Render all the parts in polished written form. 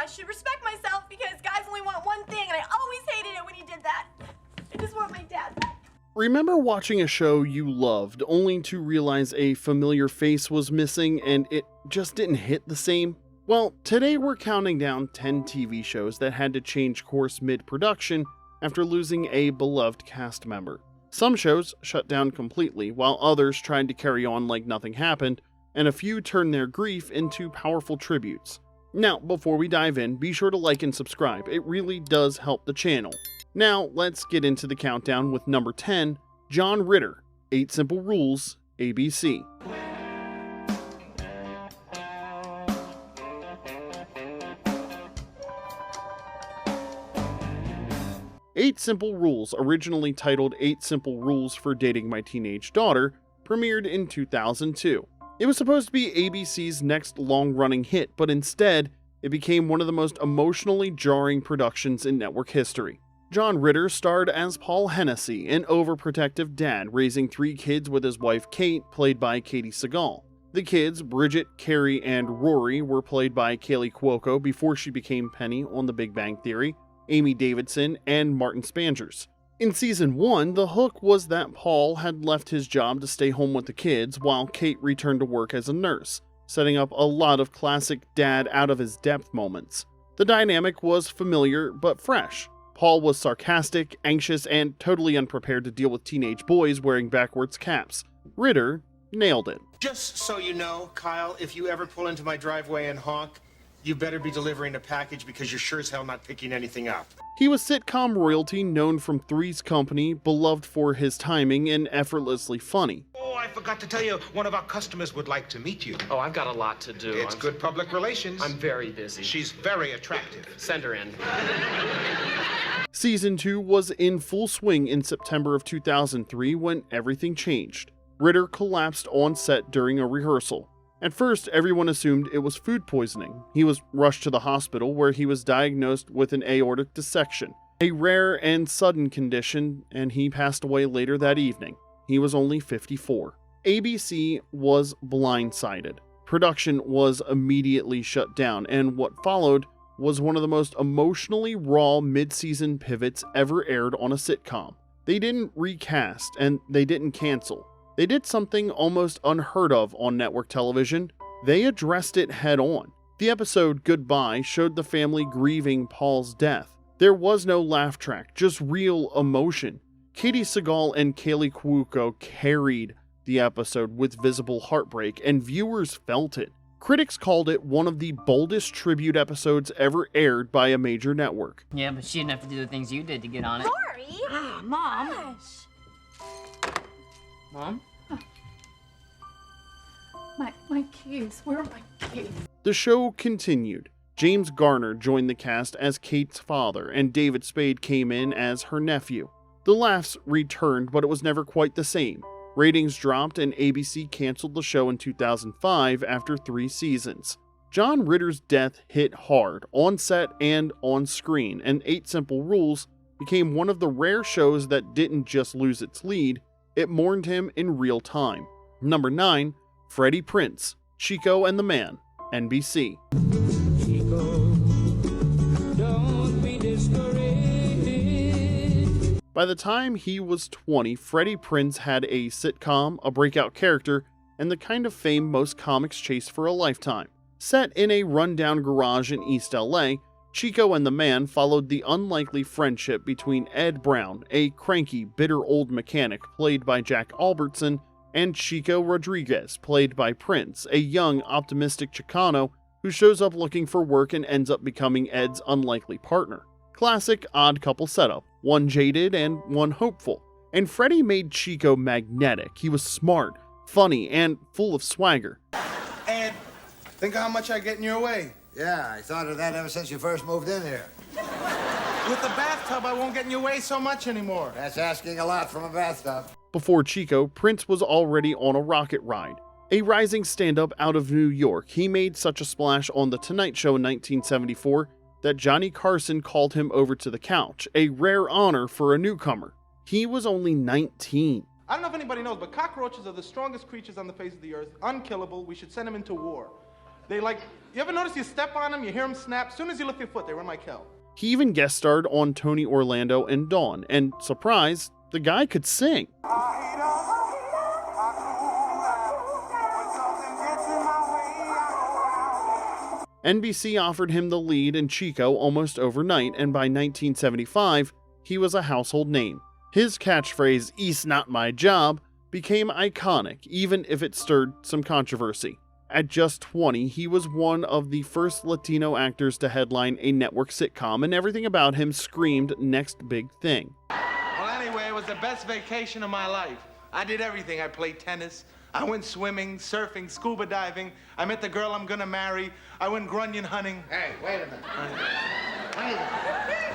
I should respect myself because guys only want one thing, and I always hated it when he did that. I just want my dad back. Remember watching a show you loved only to realize a familiar face was missing and it just didn't hit the same? Well, today we're counting down 10 TV shows that had to change course mid-production after losing a beloved cast member. Some shows shut down completely, while others tried to carry on like nothing happened, and a few turned their grief into powerful tributes. Now, before we dive in, be sure to like and subscribe. It really does help the channel. Now, let's get into the countdown with number 10, John Ritter, 8 Simple Rules, ABC. Eight Simple Rules, originally titled 8 Simple Rules for Dating My Teenage Daughter, premiered in 2002. It was supposed to be ABC's next long-running hit, but instead, it became one of the most emotionally jarring productions in network history. John Ritter starred as Paul Hennessy, an overprotective dad raising 3 kids with his wife Kate, played by Katie Sagal. The kids, Bridget, Carrie, and Rory, were played by Kaylee Cuoco before she became Penny on The Big Bang Theory, Amy Davidson, and Martin Spangers. In season 1, the hook was that Paul had left his job to stay home with the kids while Kate returned to work as a nurse, setting up a lot of classic dad out of his depth moments. The dynamic was familiar but fresh. Paul was sarcastic, anxious, and totally unprepared to deal with teenage boys wearing backwards caps. Ritter nailed it. Just so you know, Kyle, if you ever pull into my driveway and honk, you better be delivering a package because you're sure as hell not picking anything up. He was sitcom royalty known from Three's Company, beloved for his timing, and effortlessly funny. Oh, I forgot to tell you, one of our customers would like to meet you. Oh, I've got a lot to do. It's good public relations. I'm very busy. She's very attractive. Send her in. Season 2 was in full swing in September of 2003 when everything changed. Ritter collapsed on set during a rehearsal. At first, everyone assumed it was food poisoning. He was rushed to the hospital where he was diagnosed with an aortic dissection, a rare and sudden condition, and he passed away later that evening. He was only 54. ABC was blindsided. Production was immediately shut down, and what followed was one of the most emotionally raw mid-season pivots ever aired on a sitcom. They didn't recast, and they didn't cancel. They did something almost unheard of on network television. They addressed it head on. The episode Goodbye showed the family grieving Paul's death. There was no laugh track, just real emotion. Katie Sagal and Kaylee Cuoco carried the episode with visible heartbreak, and viewers felt it. Critics called it one of the boldest tribute episodes ever aired by a major network. Yeah, but she didn't have to do the things you did to get on it. Rory! Ah, Mom. Gosh. Mom? My keys. Where are my keys? The show continued. James Garner joined the cast as Kate's father, and David Spade came in as her nephew. The laughs returned, but it was never quite the same. Ratings dropped, and ABC canceled the show in 2005 after 3 seasons. John Ritter's death hit hard, on set and on screen, and 8 Simple Rules became one of the rare shows that didn't just lose its lead, it mourned him in real time. Number 9, Freddie Prinz, Chico and the Man, NBC. Chico, don't be discouraged. By the time he was 20, Freddie Prinz had a sitcom, a breakout character, and the kind of fame most comics chase for a lifetime. Set in a rundown garage in East LA, Chico and the Man followed the unlikely friendship between Ed Brown, a cranky, bitter old mechanic played by Jack Albertson, and Chico Rodriguez, played by Prinz, a young, optimistic Chicano who shows up looking for work and ends up becoming Ed's unlikely partner. Classic odd couple setup, one jaded and one hopeful. And Freddie made Chico magnetic. He was smart, funny, and full of swagger. Ed, think of how much I get in your way. Yeah, I thought of that ever since you first moved in here. With the bathtub, I won't get in your way so much anymore. That's asking a lot from a bathtub. Before Chico, Prinz was already on a rocket ride. A rising stand-up out of New York, he made such a splash on The Tonight Show in 1974 that Johnny Carson called him over to the couch, a rare honor for a newcomer. He was only 19. I don't know if anybody knows, but cockroaches are the strongest creatures on the face of the earth, unkillable. We should send them into war. They like, you ever notice you step on them, you hear them snap? As soon as you lift your foot, they run like hell. He even guest starred on Tony Orlando and Dawn, and surprise, the guy could sing. NBC offered him the lead in Chico almost overnight, and by 1975, he was a household name. His catchphrase, "East not my job," became iconic, even if it stirred some controversy. At just 20, he was one of the first Latino actors to headline a network sitcom, and everything about him screamed next big thing. Well, anyway, it was the best vacation of my life. I did everything. I played tennis. I went swimming, surfing, scuba diving. I met the girl I'm gonna marry. I went grunion hunting. Hey, wait a minute. Wait a minute.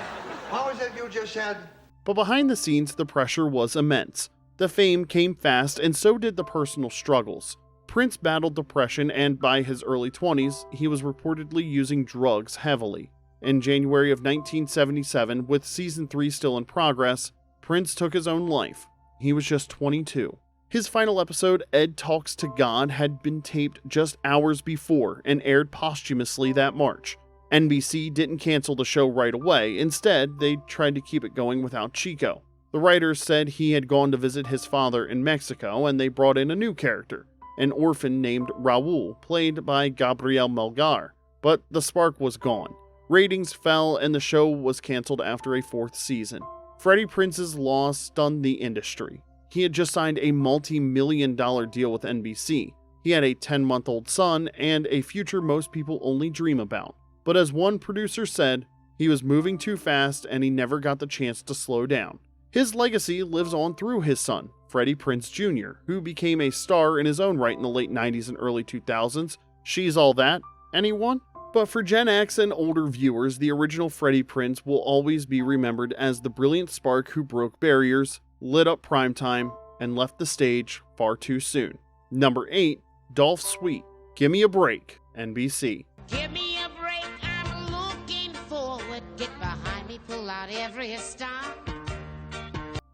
What was it you just said? But behind the scenes, the pressure was immense. The fame came fast, and so did the personal struggles. Prinz battled depression, and by his early 20s, he was reportedly using drugs heavily. In January of 1977, with season 3 still in progress, Prinz took his own life. He was just 22. His final episode, Ed Talks to God, had been taped just hours before and aired posthumously that March. NBC didn't cancel the show right away. Instead, they tried to keep it going without Chico. The writers said he had gone to visit his father in Mexico, and they brought in a new character, an orphan named Raul, played by Gabriel Melgar. But the spark was gone. Ratings fell, and the show was canceled after a 4th season. Freddie Prinz's loss stunned the industry. He had just signed a multi-million-dollar deal with NBC. He had a 10-month-old son and a future most people only dream about. But as one producer said, he was moving too fast and he never got the chance to slow down. His legacy lives on through his son, Freddie Prinz Jr., who became a star in his own right in the late 90s and early 2000s. She's All That? Anyone? But for Gen X and older viewers, the original Freddie Prinz will always be remembered as the brilliant spark who broke barriers, lit up primetime, and left the stage far too soon. Number 8, Dolph Sweet, Gimme a Break, NBC. Give me a break, I'm looking forward. Get behind me, pull out every stop.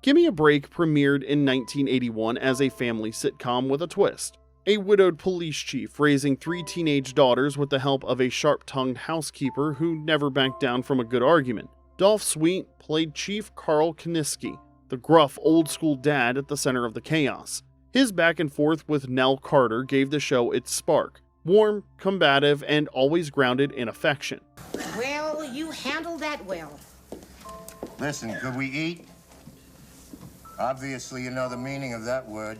Gimme a Break premiered in 1981 as a family sitcom with a twist. A widowed police chief raising 3 teenage daughters with the help of a sharp-tongued housekeeper who never backed down from a good argument. Dolph Sweet played Chief Carl Kiniski, the gruff, old-school dad at the center of the chaos. His back and forth with Nell Carter gave the show its spark. Warm, combative, and always grounded in affection. Well, you handled that well. Listen, could we eat? Obviously, you know the meaning of that word.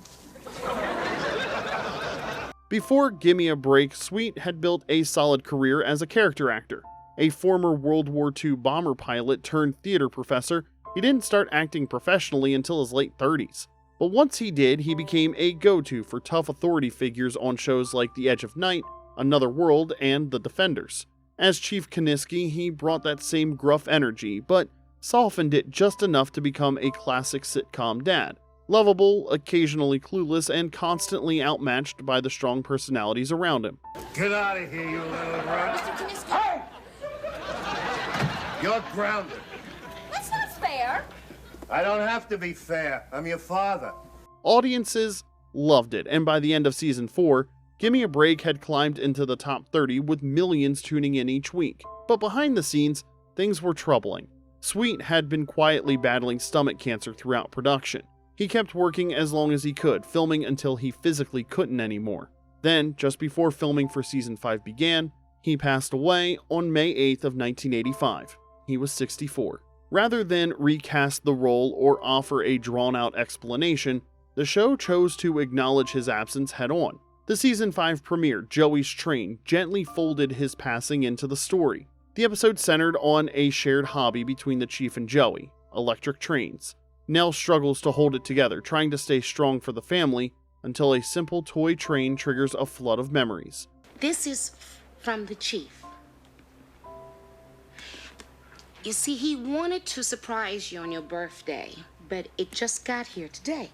Before Gimme a Break, Sweet had built a solid career as a character actor. A former World War II bomber pilot turned theater professor, he didn't start acting professionally until his late 30s. But once he did, he became a go-to for tough authority figures on shows like The Edge of Night, Another World, and The Defenders. As Chief Kiniski, he brought that same gruff energy, but softened it just enough to become a classic sitcom dad. Lovable, occasionally clueless, and constantly outmatched by the strong personalities around him. Get out of here, you little rat. Mr. Kiniski. Hey! You're grounded. That's not fair. I don't have to be fair. I'm your father. Audiences loved it, and by the end of season 4, Gimme a Break had climbed into the top 30 with millions tuning in each week. But behind the scenes, things were troubling. Sweet had been quietly battling stomach cancer throughout production. He kept working as long as he could, filming until he physically couldn't anymore. Then, just before filming for season 5 began, he passed away on May 8th of 1985. He was 64. Rather than recast the role or offer a drawn-out explanation, the show chose to acknowledge his absence head-on. The season 5 premiere, Joey's Train, gently folded his passing into the story. The episode centered on a shared hobby between the Chief and Joey, electric trains. Nell struggles to hold it together, trying to stay strong for the family, until a simple toy train triggers a flood of memories. This is from the Chief. You see, he wanted to surprise you on your birthday, but it just got here today.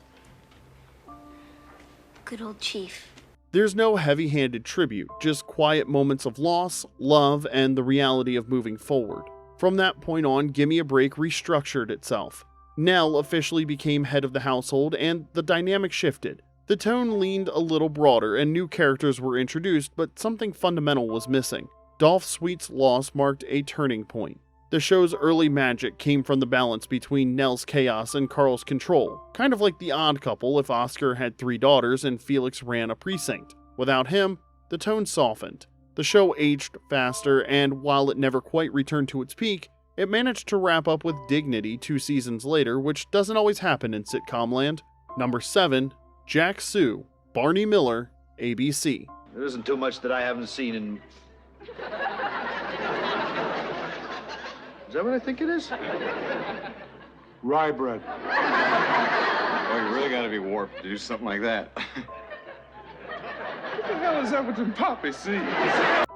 Good old Chief. There's no heavy-handed tribute, just quiet moments of loss, love, and the reality of moving forward. From that point on, Gimme a Break restructured itself. Nell officially became head of the household, and the dynamic shifted. The tone leaned a little broader and new characters were introduced, but something fundamental was missing. Dolph Sweet's loss marked a turning point. The show's early magic came from the balance between Nell's chaos and Carl's control, kind of like The Odd Couple if Oscar had 3 daughters and Felix ran a precinct. Without him, the tone softened. The show aged faster, and while it never quite returned to its peak, it managed to wrap up with dignity 2 seasons later, which doesn't always happen in sitcom land. Number 7, Jack Sue, Barney Miller, ABC. There isn't too much that I haven't seen in... Is that what I think it is? Rye bread. Oh, you really gotta be warped to do something like that. What the hell is that with them poppy seeds?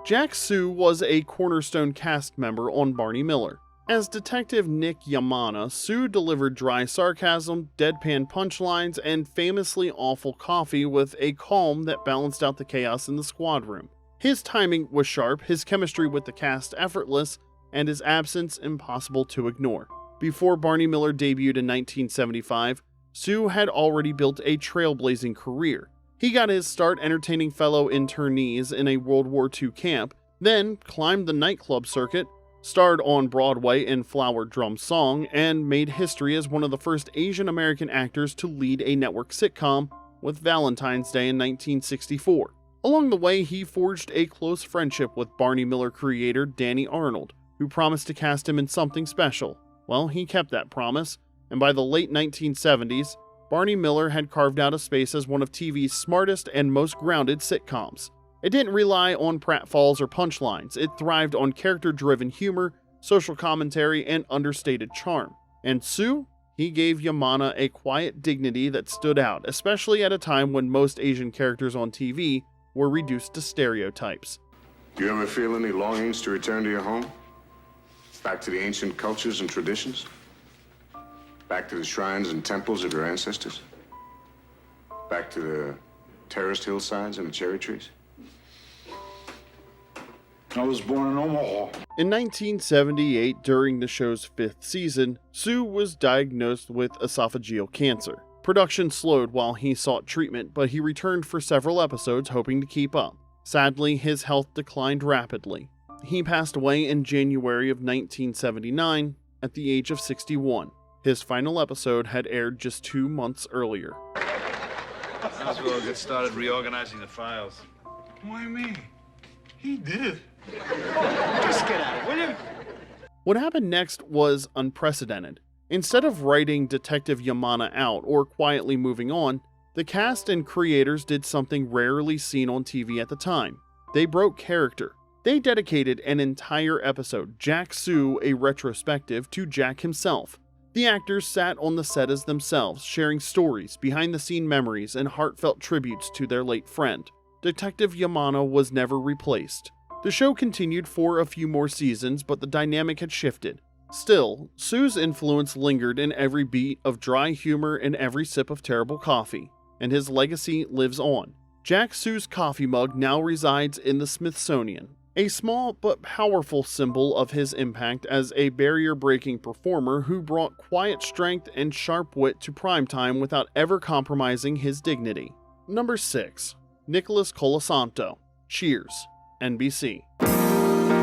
Jack Sue was a cornerstone cast member on Barney Miller. As Detective Nick Yamana, Sue delivered dry sarcasm, deadpan punchlines, and famously awful coffee with a calm that balanced out the chaos in the squad room. His timing was sharp, his chemistry with the cast effortless, and his absence impossible to ignore. Before Barney Miller debuted in 1975, Sue had already built a trailblazing career. He got his start entertaining fellow internees in a World War II camp, then climbed the nightclub circuit, starred on Broadway in Flower Drum Song, and made history as one of the first Asian American actors to lead a network sitcom with Valentine's Day in 1964. Along the way, he forged a close friendship with Barney Miller creator Danny Arnold, who promised to cast him in something special. Well, he kept that promise, and by the late 1970s, Barney Miller had carved out a space as one of TV's smartest and most grounded sitcoms. It didn't rely on pratfalls or punchlines. It thrived on character-driven humor, social commentary, and understated charm. And Sue? He gave Yamana a quiet dignity that stood out, especially at a time when most Asian characters on TV were reduced to stereotypes. Do you ever feel any longings to return to your home? Back to the ancient cultures and traditions? Back to the shrines and temples of your ancestors? Back to the terraced hillsides and the cherry trees? I was born in Omaha. In 1978, during the show's 5th season, Sue was diagnosed with esophageal cancer. Production slowed while he sought treatment, but he returned for several episodes hoping to keep up. Sadly, his health declined rapidly. He passed away in January of 1979 at the age of 61. His final episode had aired just 2 months earlier. Might as well get started reorganizing the files. Why me? He did. Just get out of it, will you? What happened next was unprecedented. Instead of writing Detective Yamana out or quietly moving on, the cast and creators did something rarely seen on TV at the time. They broke character. They dedicated an entire episode, Jack Sue, a retrospective, to Jack himself. The actors sat on the set as themselves, sharing stories, behind-the-scene memories, and heartfelt tributes to their late friend. Detective Yamana was never replaced. The show continued for a few more seasons, but the dynamic had shifted. Still, Sue's influence lingered in every beat of dry humor and every sip of terrible coffee, and his legacy lives on. Jack Sue's coffee mug now resides in the Smithsonian, a small but powerful symbol of his impact as a barrier-breaking performer who brought quiet strength and sharp wit to primetime without ever compromising his dignity. Number 6. Nicholas Colasanto, Cheers, NBC.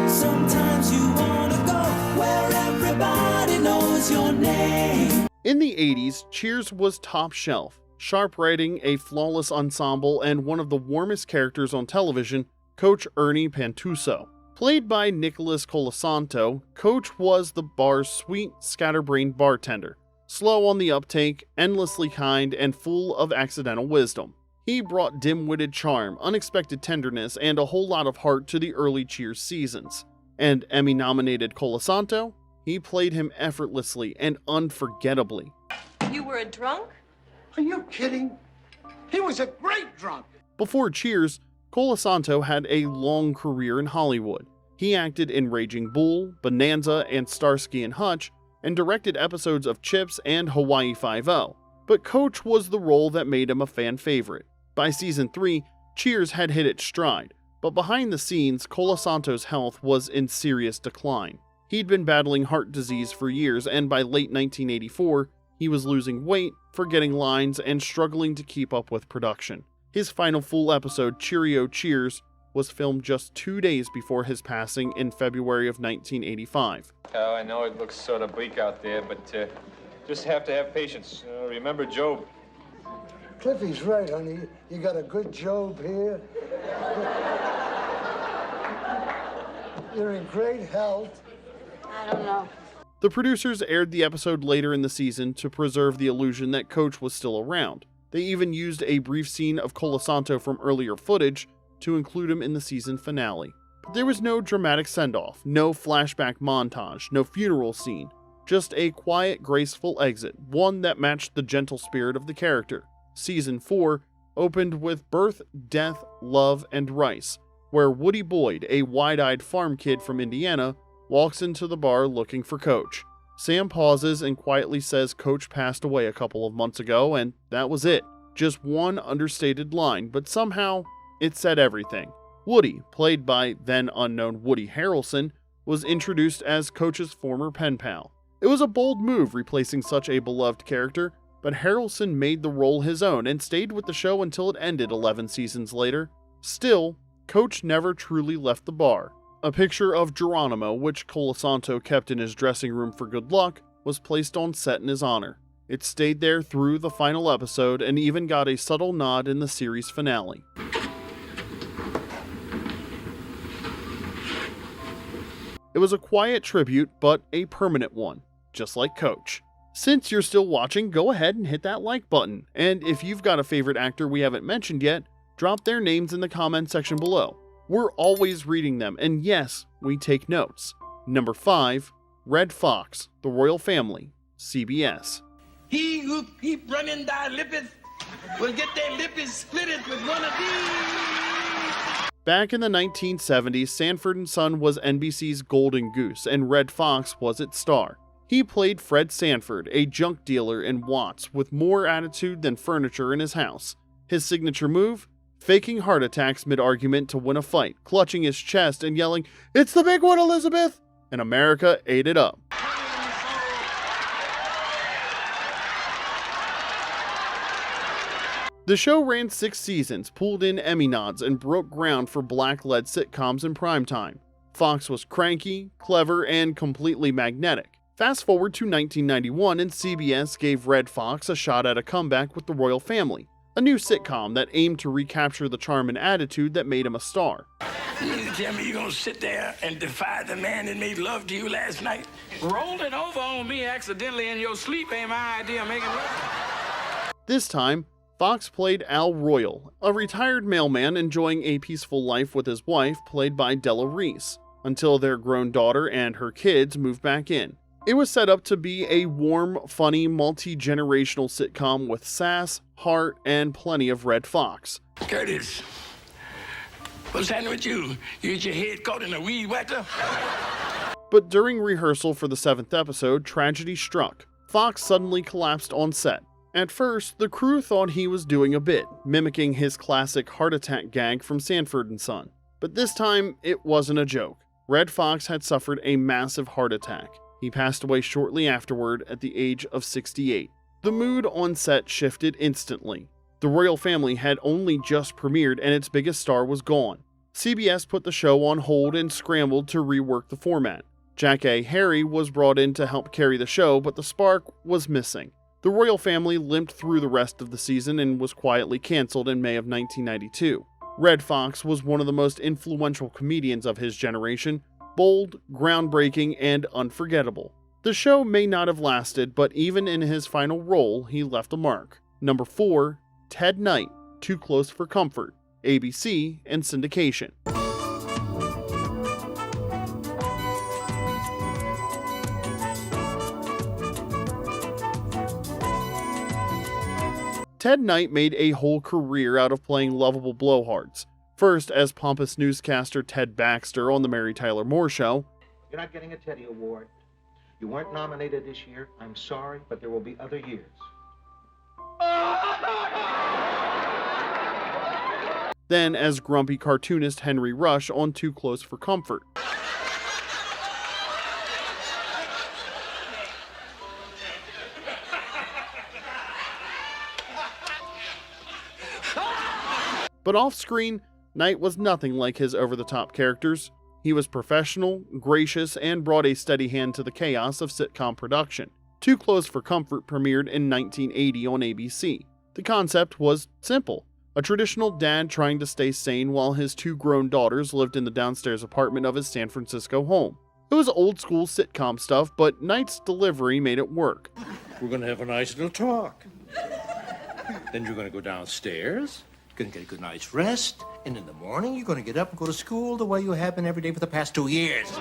Sometimes you wanna go where everybody knows your name. In the 80s, Cheers was top shelf. Sharp writing, a flawless ensemble, and one of the warmest characters on television, Coach Ernie Pantuso. Played by Nicholas Colasanto, Coach was the bar's sweet, scatterbrained bartender. Slow on the uptake, endlessly kind, and full of accidental wisdom. He brought dim-witted charm, unexpected tenderness, and a whole lot of heart to the early Cheers seasons. And Emmy-nominated Colasanto? He played him effortlessly and unforgettably. You were a drunk? Are you kidding? He was a great drunk. Before Cheers, Colasanto had a long career in Hollywood. He acted in Raging Bull, Bonanza, and Starsky and Hutch, and directed episodes of Chips and Hawaii Five-0. But Coach was the role that made him a fan favorite. By season 3, Cheers had hit its stride, but behind the scenes, Colasanto's health was in serious decline. He'd been battling heart disease for years, and by late 1984, He was losing weight, forgetting lines, and struggling to keep up with production. His final full episode, Cheerio Cheers, was filmed just 2 days before his passing in February of 1985. Oh, I know it looks sort of bleak out there, but just have to have patience. Remember Job. Cliffy's right, honey. You got a good Job here. You're in great health. I don't know. The producers aired the episode later in the season to preserve the illusion that Coach was still around. They even used a brief scene of Colasanto from earlier footage to include him in the season finale. But there was no dramatic send-off, no flashback montage, no funeral scene, just a quiet, graceful exit, one that matched the gentle spirit of the character. Season 4 opened with Birth, Death, Love, and Rice, where Woody Boyd, a wide-eyed farm kid from Indiana, walks into the bar looking for Coach. Sam pauses and quietly says Coach passed away a couple of months ago, and that was it. Just one understated line, but somehow it said everything. Woody, played by then unknown Woody Harrelson, was introduced as Coach's former pen pal. It was a bold move replacing such a beloved character, but Harrelson made the role his own and stayed with the show until it ended 11 seasons later. Still, Coach never truly left the bar. A picture of Geronimo, which Colasanto kept in his dressing room for good luck, was placed on set in his honor. It stayed there through the final episode and even got a subtle nod in the series finale. It was a quiet tribute, but a permanent one, just like Coach. Since you're still watching, go ahead and hit that like button. And if you've got a favorite actor we haven't mentioned yet, drop their names in the comment section below. We're always reading them, and yes, we take notes. Number 5, Red Fox, The Royal Family, CBS. He who keep running thy lippeth will get their lippeth splitted with one of these. Back in the 1970s, Sanford & Son was NBC's golden goose, and Red Fox was its star. He played Fred Sanford, a junk dealer in Watts with more attitude than furniture in his house. His signature move? Faking heart attacks mid-argument to win a fight, clutching his chest and yelling, "It's the big one, Elizabeth!" And America ate it up. The show ran 6 seasons, pulled in Emmy nods, and broke ground for black-led sitcoms in primetime. Fox was cranky, clever, and completely magnetic. Fast forward to 1991 and CBS gave Red Fox a shot at a comeback with The Royal Family, a new sitcom that aimed to recapture the charm and attitude that made him a star. You mean to tell me you're gonna sit there and defy the man that made love to you last night? Rolling over on me accidentally in your sleep ain't my idea of making love. This time, Fox played Al Royal, a retired mailman enjoying a peaceful life with his wife, played by Della Reese, until their grown daughter and her kids moved back in. It was set up to be a warm, funny, multi-generational sitcom with sass, heart, and plenty of Red Fox. Curtis, what's happening with you? You get your head caught in a weed whacker? But during rehearsal for the 7th episode, tragedy struck. Fox suddenly collapsed on set. At first, the crew thought he was doing a bit, mimicking his classic heart attack gag from Sanford & Son. But this time, it wasn't a joke. Red Fox had suffered a massive heart attack. He passed away shortly afterward at the age of 68. The mood on set shifted instantly. The Royal Family had only just premiered and its biggest star was gone. CBS put the show on hold and scrambled to rework the format. Jack A. Harry was brought in to help carry the show, but the spark was missing. The Royal Family limped through the rest of the season and was quietly canceled in May of 1992. Red Fox was one of the most influential comedians of his generation, bold, groundbreaking, and unforgettable. The show may not have lasted, but even in his final role, he left a mark. Number 4, Ted Knight, Too Close for Comfort, ABC and syndication. Ted Knight made a whole career out of playing lovable blowhards. First as pompous newscaster Ted Baxter on The Mary Tyler Moore Show. You're not getting a Teddy Award. You weren't nominated this year. I'm sorry, but there will be other years. Then as grumpy cartoonist Henry Rush on Too Close for Comfort. But off-screen, Knight was nothing like his over-the-top characters. He was professional, gracious, and brought a steady hand to the chaos of sitcom production. Too Close for Comfort premiered in 1980 on ABC. The concept was simple. A traditional dad trying to stay sane while his 2 grown daughters lived in the downstairs apartment of his San Francisco home. It was old-school sitcom stuff, but Knight's delivery made it work. We're gonna have a nice little talk. Then you're gonna go downstairs, gonna get a good night's rest, and in the morning you're gonna get up and go to school the way you have been every day for the past 2 years.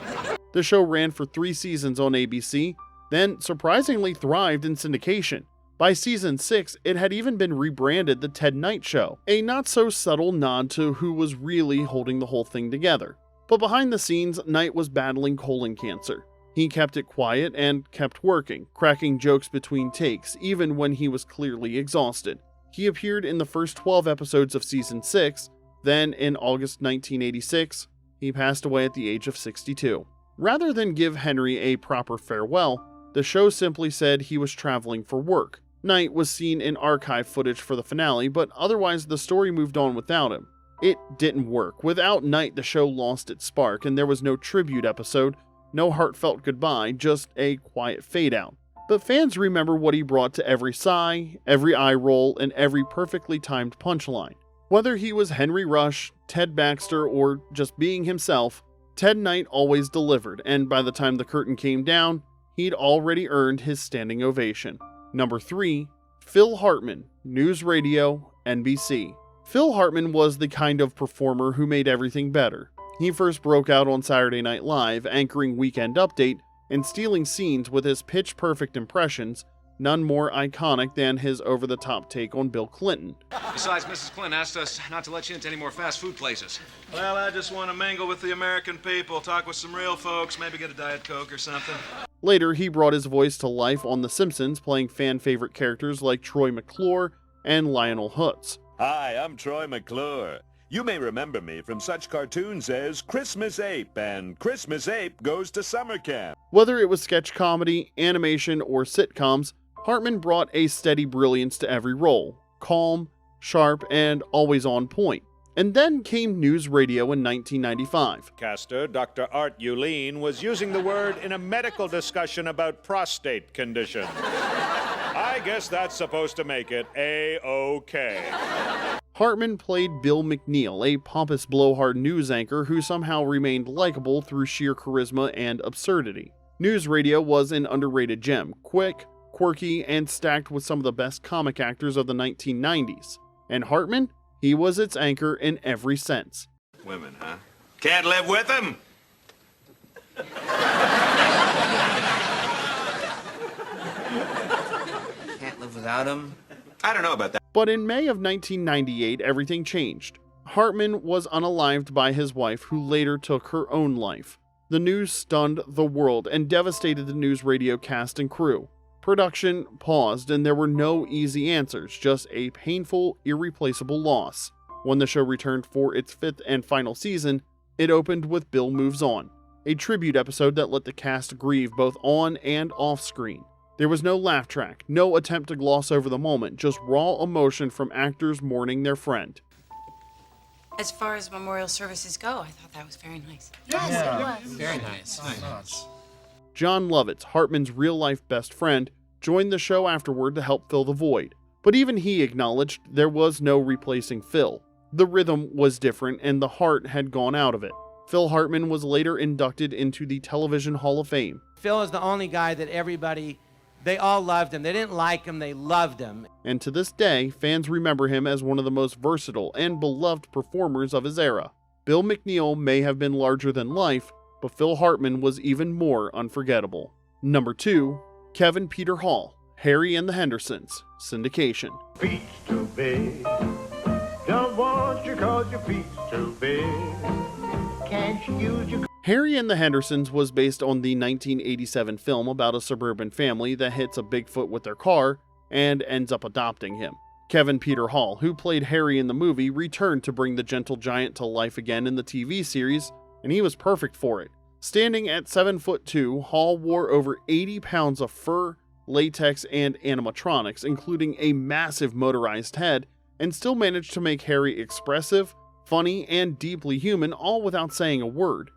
The show ran for 3 seasons on ABC, then surprisingly thrived in syndication. By season 6, it had even been rebranded The Ted Knight Show, a not-so-subtle nod to who was really holding the whole thing together. But behind the scenes, Knight was battling colon cancer. He kept it quiet and kept working, cracking jokes between takes, even when he was clearly exhausted. He appeared in the first 12 episodes of season 6, then in August 1986, he passed away at the age of 62. Rather than give Henry a proper farewell, the show simply said he was traveling for work. Knight was seen in archive footage for the finale, but otherwise the story moved on without him. It didn't work. Without Knight, the show lost its spark, and there was no tribute episode, no heartfelt goodbye, just a quiet fade-out. But fans remember what he brought to every sigh, every eye roll, and every perfectly timed punchline. Whether he was Henry Rush, Ted Baxter, or just being himself, Ted Knight always delivered, and by the time the curtain came down, he'd already earned his standing ovation. Number 3, Phil Hartman, NewsRadio, NBC. Phil Hartman was the kind of performer who made everything better. He first broke out on Saturday Night Live, anchoring Weekend Update and stealing scenes with his pitch-perfect impressions, none more iconic than his over-the-top take on Bill Clinton. Besides, Mrs. Clinton asked us not to let you into any more fast food places. Well, I just want to mingle with the American people, talk with some real folks, maybe get a Diet Coke or something. Later, he brought his voice to life on The Simpsons, playing fan-favorite characters like Troy McClure and Lionel Hutz. Hi, I'm Troy McClure. You may remember me from such cartoons as Christmas Ape and Christmas Ape Goes to Summer Camp. Whether it was sketch comedy, animation, or sitcoms, Hartman brought a steady brilliance to every role, calm, sharp, and always on point. And then came NewsRadio in 1995. Caster Dr. Art Uleen was using the word in a medical discussion about prostate condition. I guess that's supposed to make it A-OK. Hartman played Bill McNeil, a pompous blowhard news anchor who somehow remained likable through sheer charisma and absurdity. NewsRadio was an underrated gem, quick, quirky, and stacked with some of the best comic actors of the 1990s. And Hartman? He was its anchor in every sense. Women, huh? Can't live with them? Can't live without them? I don't know about that. But in May of 1998, everything changed. Hartman was unalived by his wife, who later took her own life. The news stunned the world and devastated the NewsRadio cast and crew. Production paused, and there were no easy answers, just a painful, irreplaceable loss. When the show returned for its 5th and final season, it opened with Bill Moves On, a tribute episode that let the cast grieve both on and off screen. There was no laugh track, no attempt to gloss over the moment, just raw emotion from actors mourning their friend. As far as memorial services go, I thought that was very nice. Yes, it was. Very nice. Nice. John Lovitz, Hartman's real-life best friend, joined the show afterward to help fill the void. But even he acknowledged there was no replacing Phil. The rhythm was different and the heart had gone out of it. Phil Hartman was later inducted into the Television Hall of Fame. Phil is the only guy that they all loved him. They didn't like him, they loved him. And to this day, fans remember him as one of the most versatile and beloved performers of his era. Bill McNeil may have been larger than life, but Phil Hartman was even more unforgettable. Number 2, Kevin Peter Hall, Harry and the Hendersons, syndication. Feet's too big. Don't want you 'cause your feet's too big. Can't you use your... Harry and the Hendersons was based on the 1987 film about a suburban family that hits a Bigfoot with their car and ends up adopting him. Kevin Peter Hall, who played Harry in the movie, returned to bring the gentle giant to life again in the TV series, and he was perfect for it. Standing at 7'2", Hall wore over 80 pounds of fur, latex, and animatronics, including a massive motorized head and still managed to make Harry expressive, funny, and deeply human, all without saying a word.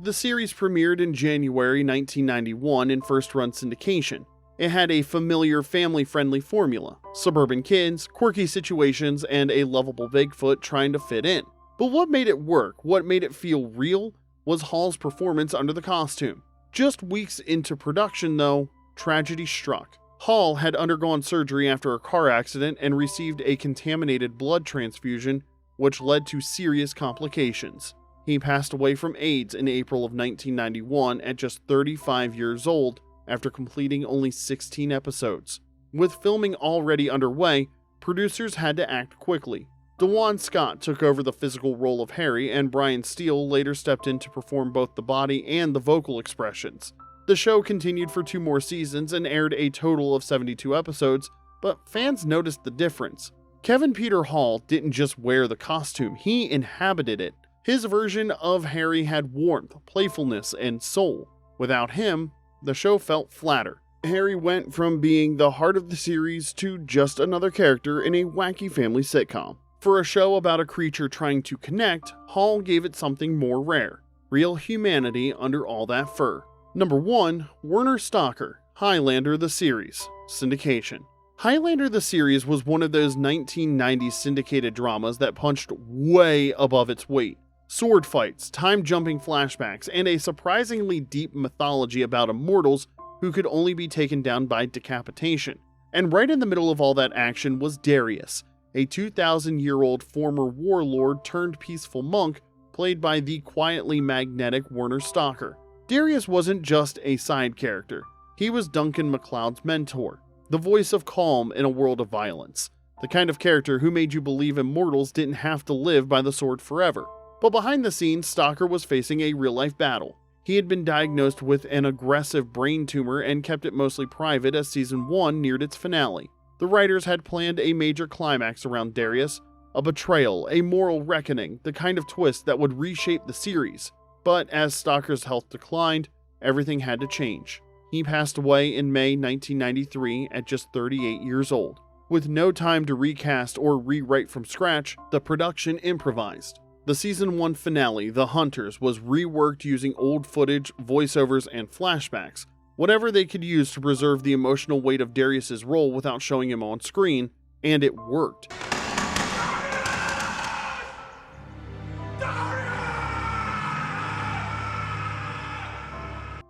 The series premiered in January 1991 in first-run syndication. It had a familiar family-friendly formula: suburban kids, quirky situations, and a lovable Bigfoot trying to fit in. But what made it work, what made it feel real, was Hall's performance under the costume. Just weeks into production, though, tragedy struck. Hall had undergone surgery after a car accident and received a contaminated blood transfusion, which led to serious complications. He passed away from AIDS in April of 1991 at just 35 years old after completing only 16 episodes. With filming already underway, producers had to act quickly. DeJuan Scott took over the physical role of Harry, and Brian Steele later stepped in to perform both the body and the vocal expressions. The show continued for 2 more seasons and aired a total of 72 episodes, but fans noticed the difference. Kevin Peter Hall didn't just wear the costume, he inhabited it. His version of Harry had warmth, playfulness, and soul. Without him, the show felt flatter. Harry went from being the heart of the series to just another character in a wacky family sitcom. For a show about a creature trying to connect, Hall gave it something more rare: real humanity under all that fur. Number 1, Werner Stalker, Highlander the series, syndication. Highlander the series was one of those 1990s syndicated dramas that punched way above its weight. Sword fights, time-jumping flashbacks, and a surprisingly deep mythology about immortals who could only be taken down by decapitation. And right in the middle of all that action was Darius, a 2,000-year-old former warlord turned peaceful monk played by the quietly magnetic Werner Stalker. Darius wasn't just a side character. He was Duncan MacLeod's mentor, the voice of calm in a world of violence, the kind of character who made you believe immortals didn't have to live by the sword forever. But behind the scenes, Stalker was facing a real-life battle. He had been diagnosed with an aggressive brain tumor and kept it mostly private as Season 1 neared its finale. The writers had planned a major climax around Darius, a betrayal, a moral reckoning, the kind of twist that would reshape the series. But as Stalker's health declined, everything had to change. He passed away in May 1993 at just 38 years old. With no time to recast or rewrite from scratch, the production improvised. The Season 1 finale, The Hunters, was reworked using old footage, voiceovers, and flashbacks, whatever they could use to preserve the emotional weight of Darius's role without showing him on screen, and it worked.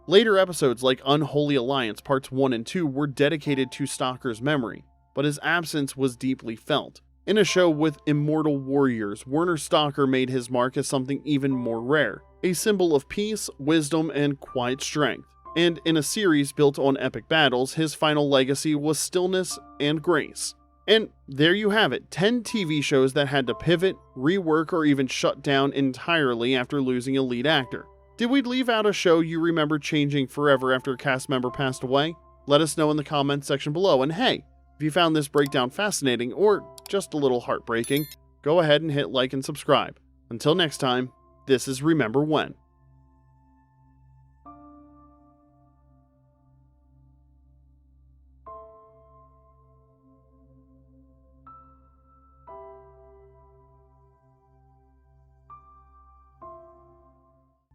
Later episodes like Unholy Alliance Parts 1 and 2 were dedicated to Stalker's memory, but his absence was deeply felt. In a show with immortal warriors, Werner Stalker made his mark as something even more rare, a symbol of peace, wisdom, and quiet strength. And in a series built on epic battles, his final legacy was stillness and grace. And there you have it, 10 TV shows that had to pivot, rework, or even shut down entirely after losing a lead actor. Did we leave out a show you remember changing forever after a cast member passed away? Let us know in the comments section below. And hey, if you found this breakdown fascinating or just a little heartbreaking, go ahead and hit like and subscribe. Until next time, this is Remember When.